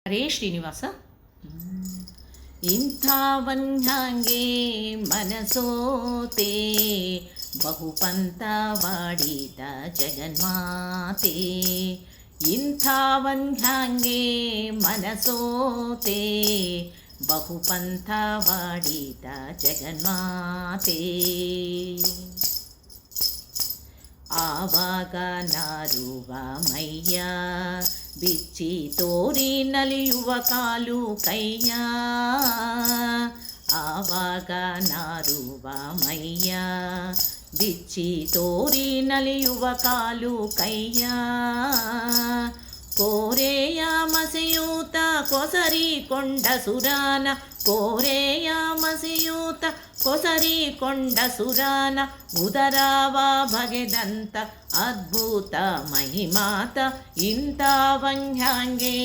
ಹರೇ ಶ್ರೀನಿವಾಸ. ಇಂಥವನ್ಯಾಂಗೆ ಮನಸೋತೆ ಬಹುಪಂಥವಾಡಿದ ಜಗನ್ಮಾತೆ. ಇಂಥವನ್ಯಾಂಗೆ ಮನಸೋತೆ ಬಹುಪಂಥವಾಡಿದ ಜಗನ್ಮಾತೆ. ಆವಾಗ ನಾರುವ ಮೈಯ ಬಿಚ್ಚಿ ತೋರಿ ನಲಿಯುವ ಕಾಲು ಕೈಯ. ಆವಾಗ ನಾರುವ ಮೈಯ ಬಿಚ್ಚಿ ತೋರಿ ನಲಿಯುವ ಕಾಲು ಕೈಯ. ಕೋರೆಯ ಮಸೆಯೂತ ಕೊಸರಿಕೊಂಡ ಸುರಾನ, ಕೋರೆಯ ಮಸೆಯೂತ ಕೊಸರಿಕೊಂಡ ಸುರಾನ. ಉದರವ ಬಗೆದಂತ ಅದ್ಭುತ ಮಹಿಮಾತ. ಇಂಥವನ್ಯಾಂಗೆ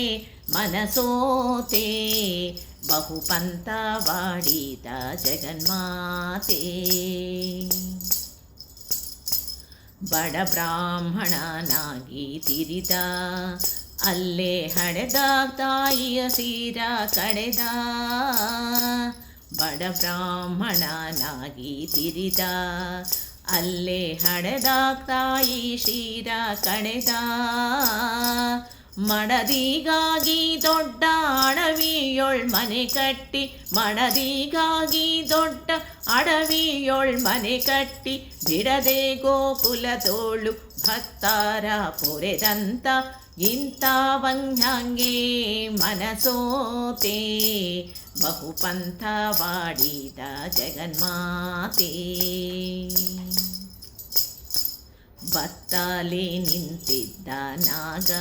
ಮನಸೋತೆ ಬಹುಪಂಥವಾಡಿದ ಜಗನ್ಮಾತೆ. ಬಡ ಬ್ರಾಹ್ಮಣನಾಗಿ ತಿರಿದ ಅಲ್ಲೇ ಹಡೆದ ತಾಯಿಯ ಸೀರ ಕಡೆದ. ಬಡ ಬ್ರಾಹ್ಮಣನಾಗಿ ತಿರಿದ ಅಲ್ಲೇ ಹಡೆದ ತಾಯಿ ಶಿರ ಕಡೆದ. ಮಡದಿಗಾಗಿ ದೊಡ್ಡ ಅಡವಿಯೊಳ್ ಮನೆ ಕಟ್ಟಿ, ಮಡದಿಗಾಗಿ ದೊಡ್ಡ ಅಡವಿಯೊಳ್ ಮನೆ ಕಟ್ಟಿ. ಬಿಡದೆ ಗೋಕುಲ ತೋಳು ಭಕ್ತರ ಪೊರೆದಂತ. ಇಂಥವನ್ಯಾಂಗೆ ಮನಸೋತೆ ಬಹುಪಂಥವಾಡಿದ ಜಗನ್ಮಾತೆ. ಬತ್ತಲೆ ನಿಂತಿದ್ದ ನಾಗ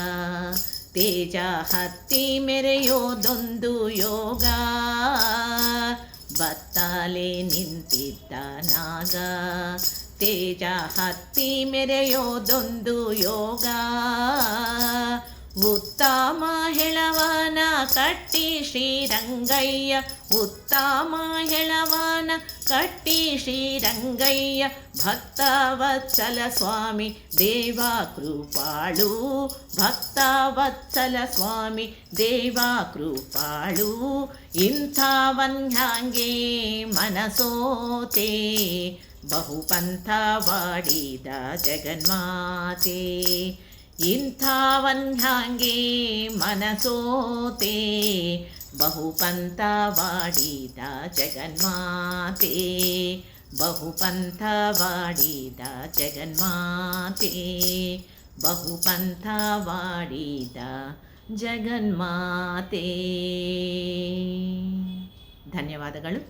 ತೇಜ ಹತ್ತಿ ಮೆರೆಯೋದೊಂದು ಯೋಗ. ಬತ್ತಲೆ ನಿಂತಿದ್ದ ನಾಗ ತೇಜ ಹತ್ತಿ ಮೆರೆಯೋದೊಂದು ಯೋಗ. ಉತ್ತಮ ಹೆಳವನ ಕಟ್ಟಿ ಶ್ರೀರಂಗಯ್ಯ, ಉತ್ತಮ ಹೆಳವನ ಕಟ್ಟಿ ಶ್ರೀರಂಗಯ್ಯ. ಭಕ್ತವತ್ಸಲ ಸ್ವಾಮಿ ದೇವ ಕೃಪಾಳು, ಭಕ್ತವತ್ಸಲ ಸ್ವಾಮಿ ದೇವ ಕೃಪಾಳು. ಇಂಥವನ್ಯಾಂಗೆ ಮನಸೋತೆ ಬಹುಪಂಥವಾಡಿದ ಜಗನ್ಮಾತೆ. ಇಂಥವನ್ಯಾಂಗೆ ಮನಸೋತೆ ಬಹುಪಂಥವಾಡಿದ ಜಗನ್ಮಾತೆ. ಬಹುಪಂಥವಾಡಿದ ಜಗನ್ಮಾತೆ, ಬಹುಪಂಥವಾಡಿದ ಜಗನ್ಮಾತೆ. ಧನ್ಯವಾದಗಳು.